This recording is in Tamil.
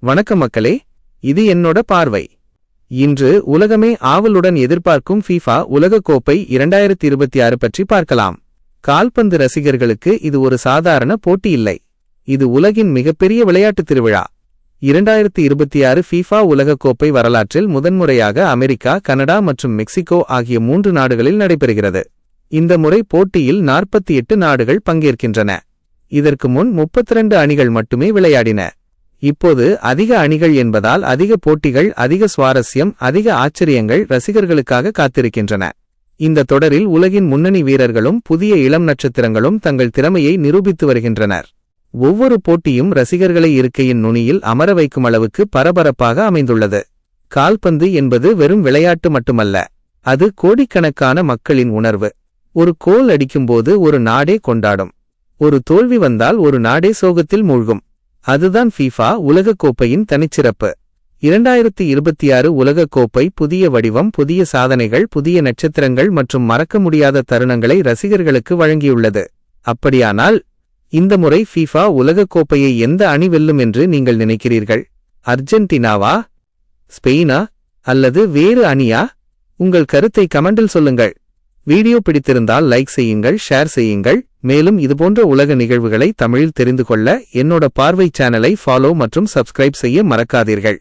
வணக்கம் மக்களே, இது என்னோட பார்வை. இன்று உலகமே ஆவலுடன் எதிர்பார்க்கும் ஃபீஃபா உலகக்கோப்பை 2026 பற்றி பார்க்கலாம். கால்பந்து ரசிகர்களுக்கு இது ஒரு சாதாரண போட்டி இல்லை. இது உலகின் மிகப்பெரிய விளையாட்டுத் திருவிழா. 2026 ஃபீஃபா உலகக்கோப்பை வரலாற்றில் முதன்முறையாக அமெரிக்கா, கனடா மற்றும் மெக்சிகோ ஆகிய 3 நாடுகளில் நடைபெறுகிறது. இந்த முறை போட்டியில் 48 நாடுகள் பங்கேற்கின்றன. இதற்கு முன் 32 அணிகள் மட்டுமே விளையாடின. இப்போது அதிக அணிகள் என்பதால் அதிக போட்டிகள், அதிக சுவாரஸ்யம், அதிக ஆச்சரியங்கள் ரசிகர்களுக்காக காத்திருக்கின்றன. இந்த தொடரில் உலகின் முன்னணி வீரர்களும் புதிய இளம் நட்சத்திரங்களும் தங்கள் திறமையை நிரூபித்து வருகின்றனர். ஒவ்வொரு போட்டியும் ரசிகர்களை இருக்கையின் நுனியில் அமர வைக்கும் அளவுக்கு பரபரப்பாக அமைந்துள்ளது. கால்பந்து என்பது வெறும் விளையாட்டு மட்டுமல்ல, அது கோடிக்கணக்கான மக்களின் உணர்வு. ஒரு கோல் அடிக்கும்போது ஒரு நாடே கொண்டாடும். ஒரு தோல்வி வந்தால் ஒரு நாடே சோகத்தில் மூழ்கும். அதுதான் ஃபீஃபா உலகக்கோப்பையின் தனிச்சிறப்பு. 2026 உலகக்கோப்பை புதிய வடிவம், புதிய சாதனைகள், புதிய நட்சத்திரங்கள் மற்றும் மறக்க முடியாத தருணங்களை ரசிகர்களுக்கு வழங்கியுள்ளது. அப்படியானால் இந்த முறை ஃபீஃபா உலகக்கோப்பையை எந்த அணி வெல்லும் என்று நீங்கள் நினைக்கிறீர்கள்? அர்ஜென்டினாவா, ஸ்பெயினா அல்லது வேறு அணியா? உங்கள் கருத்தை கமெண்டில் சொல்லுங்கள். வீடியோ பிடித்திருந்தால் லைக் செய்யுங்கள், ஷேர் செய்யுங்கள். மேலும் இதுபோன்ற உலக நிகழ்வுகளை தமிழில் தெரிந்து கொள்ள என்னோட பார்வை சேனலை ஃபாலோ மற்றும் சப்ஸ்கிரைப் செய்ய மறக்காதீர்கள்.